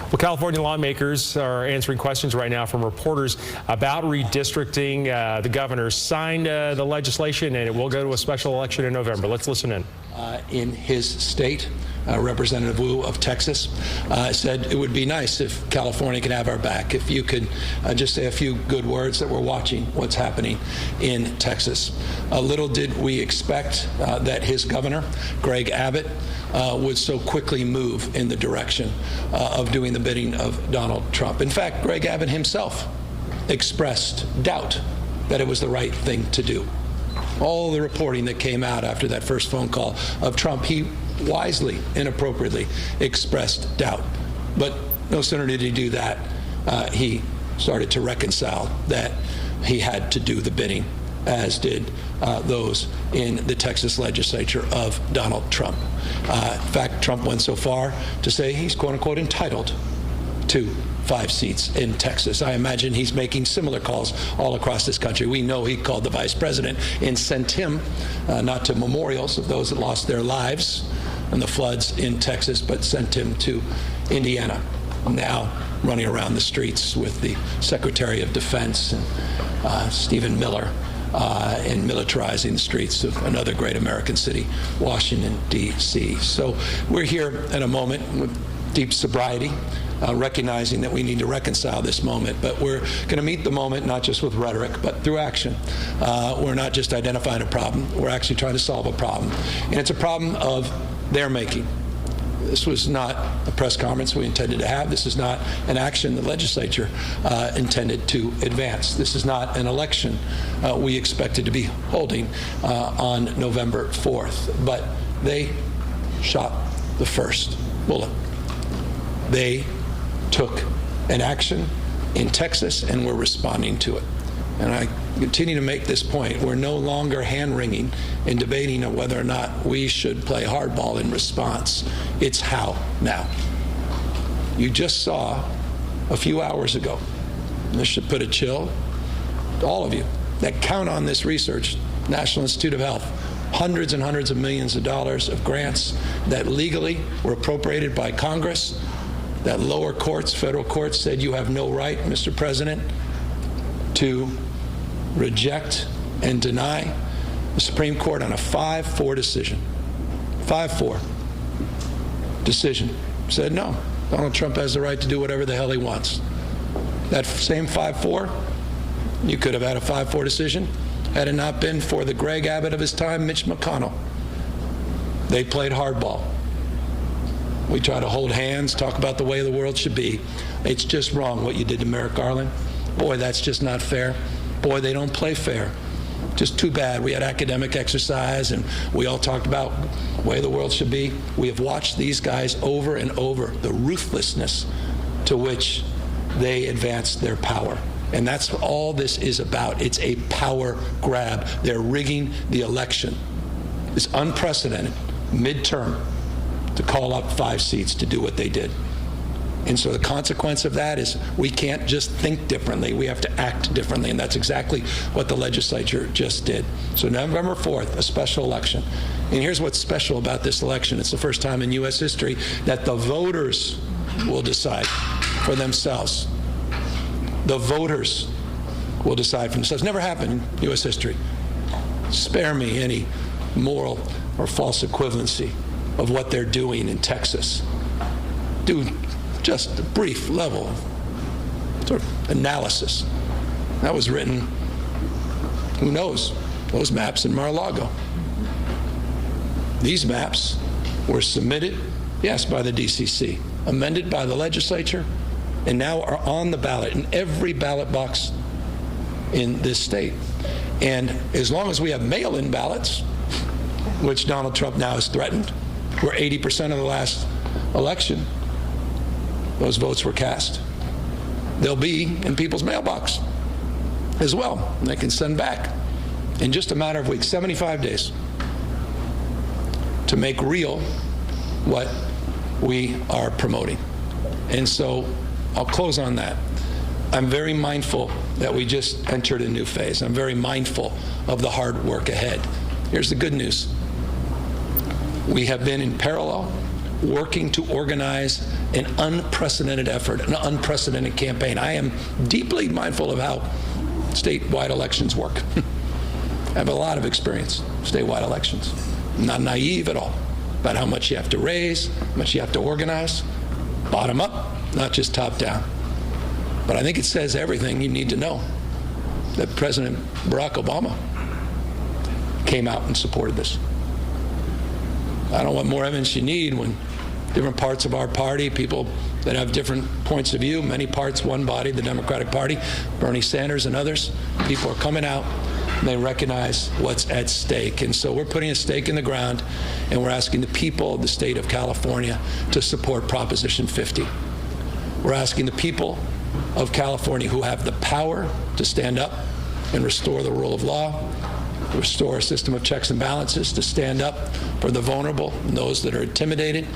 Well, California lawmakers are answering questions right now from reporters about redistricting. The governor signed the legislation, and it will go to a special election in November. Let's listen in. In his state, Representative Wu of Texas said it would be nice if California could have our back, if you could just say a few good words that we're watching what's happening in Texas. Little did we expect that his governor, Greg Abbott, would so quickly move in the direction of doing the bidding of Donald Trump. In fact, Greg Abbott himself expressed doubt that it was the right thing to do. All the reporting that came out after that first phone call of Trump, he wisely and appropriately expressed doubt. But no sooner did he do that, he started to reconcile that he had to do the bidding, as did those in the Texas legislature of Donald Trump. In fact, Trump went so far to say he's quote-unquote entitled to 5 seats in Texas. I imagine he's making similar calls all across this country. We know he called the vice president and sent him not to memorials of those that lost their lives in the floods in Texas, but sent him to Indiana, now running around the streets with the Secretary of Defense and Stephen Miller and militarizing the streets of another great American city, Washington, D.C. So we're here at a moment with deep sobriety, recognizing that we need to reconcile this moment. But we're going to meet the moment not just with rhetoric, but through action. We're not just identifying a problem. We're actually trying to solve a problem. And it's a problem of their making. This was not a press conference we intended to have. This is not an action the legislature intended to advance. This is not an election we expected to be holding on November 4th. But they shot the first bullet. They took an action in Texas, and we're responding to it. And I continue to make this point. We're no longer hand-wringing and debating on whether or not we should play hardball in response. It's how now. You just saw a few hours ago, and this should put a chill to all of you that count on this research, National Institute of Health, hundreds and hundreds of millions of dollars of grants that legally were appropriated by Congress, that lower courts, federal courts, said you have no right, Mr. President, to reject and deny. The Supreme Court on a 5-4 decision, 5-4 decision, said no, Donald Trump has the right to do whatever the hell he wants. That same 5-4, you could have had a 5-4 decision had it not been for the Greg Abbott of his time, Mitch McConnell. They played hardball. We try to hold hands, talk about the way the world should be. It's just wrong what you did to Merrick Garland. Boy, that's just not fair. Boy, they don't play fair. Just too bad. We had academic exercise, and we all talked about the way the world should be. We have watched these guys over and over, the ruthlessness to which they advanced their power. And that's all this is about. It's a power grab. They're rigging the election. It's unprecedented, midterm, to call up 5 seats to do what they did. And so the consequence of that is we can't just think differently. We have to act differently. And that's exactly what the legislature just did. So November 4th, a special election. And here's what's special about this election. It's the first time in U.S. history that the voters will decide for themselves. The voters will decide for themselves. Never happened in U.S. history. Spare me any moral or false equivalency of what they're doing in Texas. Do just a brief level of sort of analysis. That was written, who knows, those maps in Mar-a-Lago. These maps were submitted, yes, by the DCC, amended by the legislature, and now are on the ballot in every ballot box in this state. And as long as we have mail-in ballots, which Donald Trump now has threatened, where 80% of the last election, those votes were cast, they'll be in people's mailbox as well. And they can send back in just a matter of weeks, 75 days, to make real what we are promoting. And so I'll close on that. I'm very mindful that we just entered a new phase. I'm very mindful of the hard work ahead. Here's the good news. We have been in parallel working to organize an unprecedented effort, an unprecedented campaign. I am deeply mindful of how statewide elections work. I have a lot of experience statewide elections. I'm not naive at all about how much you have to raise, how much you have to organize, bottom up, not just top down. But I think it says everything you need to know that President Barack Obama came out and supported this. I don't know what more evidence you need when different parts of our party, people that have different points of view, many parts, one body, the Democratic Party, Bernie Sanders and others, people are coming out and they recognize what's at stake. And so we're putting a stake in the ground and we're asking the people of the state of California to support Proposition 50. We're asking the people of California who have the power to stand up and restore the rule of law, restore a system of checks and balances, to stand up for the vulnerable and those that are intimidated.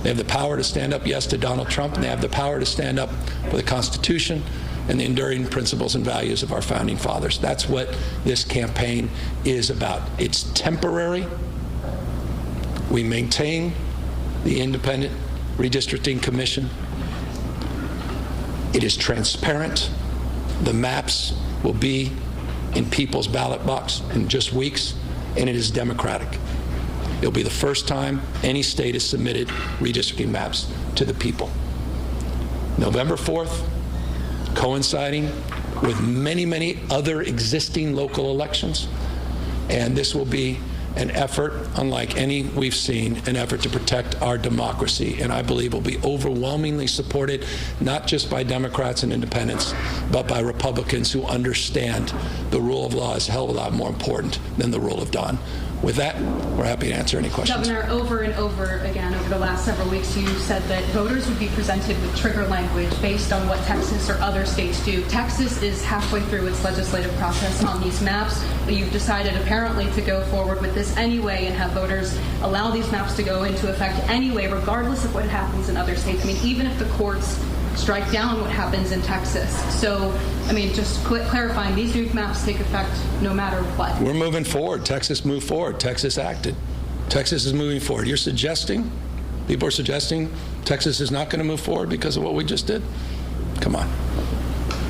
They have the power to stand up, yes, to Donald Trump, and they have the power to stand up for the Constitution and the enduring principles and values of our founding fathers. That's what this campaign is about. It's temporary. We maintain the Independent Redistricting Commission. It is transparent. The maps will be in people's ballot box in just weeks, and it is democratic. It'll be the first time any state has submitted redistricting maps to the people. November 4th, coinciding with many, many other existing local elections, and this will be an effort unlike any we've seen, an effort to protect our democracy, and I believe will be overwhelmingly supported not just by Democrats and independents, but by Republicans who understand the rule of law is a hell of a lot more important than the rule of Don. With that, we're happy to answer any questions. Governor, over and over again over the last several weeks, you said that voters would be presented with trigger language based on what Texas or other states do. Texas is halfway through its legislative process on these maps. You've decided apparently to go forward with this anyway and have voters allow these maps to go into effect anyway, regardless of what happens in other states. I mean, even if the courts strike down what happens in Texas. So, I mean, just clarifying, these new maps take effect no matter what. We're moving forward. Texas moved forward. Texas acted. Texas is moving forward. You're suggesting, people are suggesting Texas is not going to move forward because of what we just did? Come on.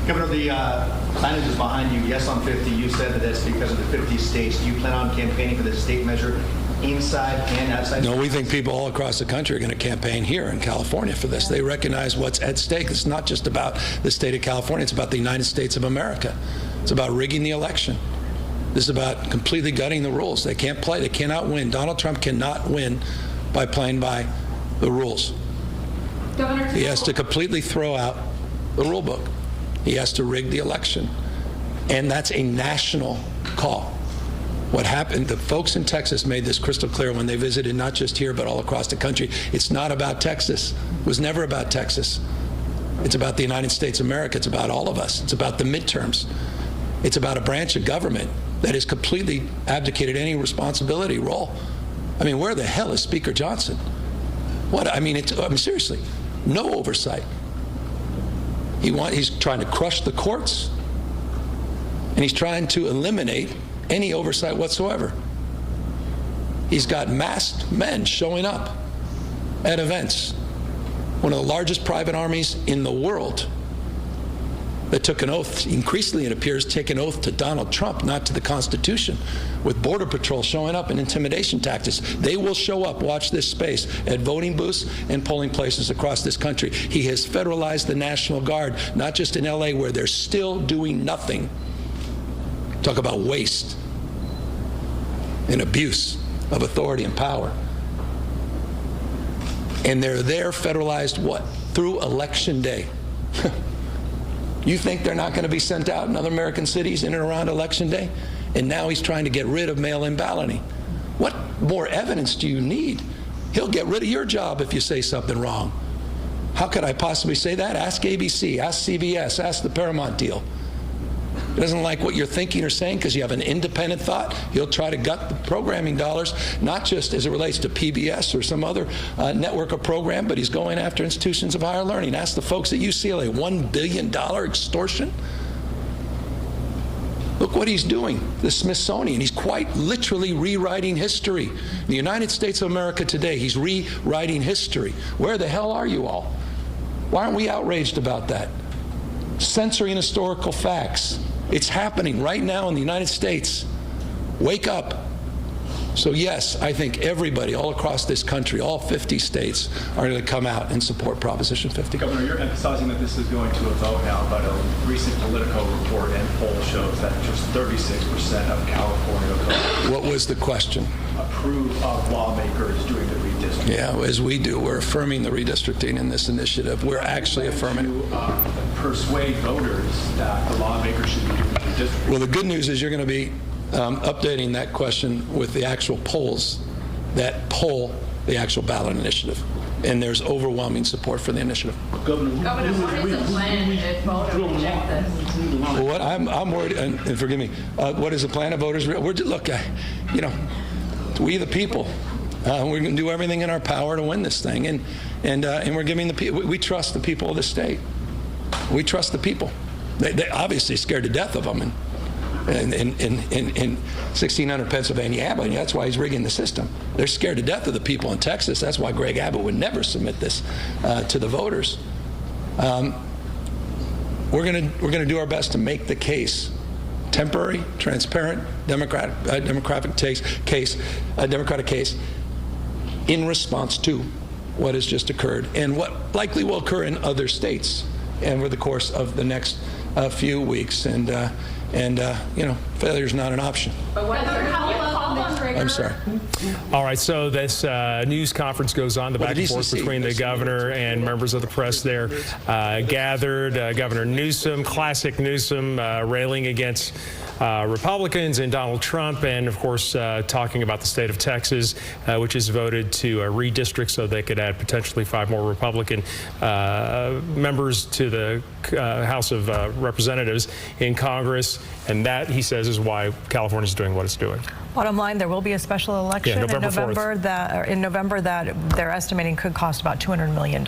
Governor, the signage is behind you. Yes on 50. You said that that's because of the 50 states. Do you plan on campaigning for this state measure inside and outside? No, we think people all across the country are going to campaign here in California for this. They recognize what's at stake. It's not just about the state of California. It's about the United States of America. It's about rigging the election. This is about completely gutting the rules. They can't play. They cannot win. Donald Trump cannot win by playing by the rules. Governor, he has to completely throw out the rule book. He has to rig the election. And that's a national call. What happened, the folks in Texas made this crystal clear when they visited, not just here, but all across the country. It's not about Texas. It was never about Texas. It's about the United States of America. It's about all of us. It's about the midterms. It's about a branch of government that has completely abdicated any responsibility role. I mean, where the hell is Speaker Johnson? What? I mean, seriously, no oversight. He's trying to crush the courts, and he's trying to eliminate any oversight whatsoever. He's got masked men showing up at events. One of the largest private armies in the world that took an oath, increasingly it appears, take an oath to Donald Trump, not to the Constitution, with Border Patrol showing up and intimidation tactics. They will show up, watch this space, at voting booths and polling places across this country. He has federalized the National Guard, not just in LA, where they're still doing nothing. Talk about waste and abuse of authority and power. And they're there federalized what? Through Election Day. You think they're not going to be sent out in other American cities in and around Election Day? And now he's trying to get rid of mail-in balloting. What more evidence do you need? He'll get rid of your job if you say something wrong. How could I possibly say that? Ask ABC, ask CBS, ask the Paramount deal. He doesn't like what you're thinking or saying because you have an independent thought. He'll try to gut the programming dollars, not just as it relates to PBS or some other network or program, but he's going after institutions of higher learning. Ask the folks at UCLA, $1 billion extortion. Look what he's doing, the Smithsonian. He's quite literally rewriting history. The United States of America today, he's rewriting history. Where the hell are you all? Why aren't we outraged about that? Censoring historical facts. It's happening right now in the United States. Wake up. So yes, I think everybody all across this country, all 50 states, are going to come out and support Proposition 50. Governor, you're emphasizing that this is going to a vote now, but a recent Politico report and poll shows that just 36% of California voters What was the question? approve of lawmakers doing the redistricting. Yeah, as we do, we're affirming the redistricting in this initiative. We're actually affirming it. To persuade voters that the lawmakers should be doing the redistricting. Well, the good news is you're going to be updating that question with the actual polls that poll the actual ballot initiative. And there's overwhelming support for the initiative. Governor, what is the plan if voters reject this? Well, what I'm worried, and forgive me, what is the plan of voters? Look, we the people, we're going to do everything in our power to win this thing, and we're giving the people. We trust the people of the state. We trust the people. They obviously scared to death of them, and in 1600 Pennsylvania Avenue, that's why he's rigging the system. They're scared to death of the people in Texas. That's why Greg Abbott would never submit this to the voters. We're going to do our best to make the case temporary, transparent, democratic case in response to what has just occurred and what likely will occur in other states over the course of the next few weeks. And failure is not an option. But what I'm sorry. All right, so this news conference goes on, the What back did and he forth say? between the governor and members of the press there gathered. Governor Newsom, classic Newsom, railing against Republicans and Donald Trump, and of course talking about the state of Texas, which has voted to redistrict so they could add potentially 5 more Republican members to the House of Representatives in Congress. And that, he says, is why California is doing what it's doing. Bottom line, there will be a special election November 4th. in November that they're estimating could cost about $200 million.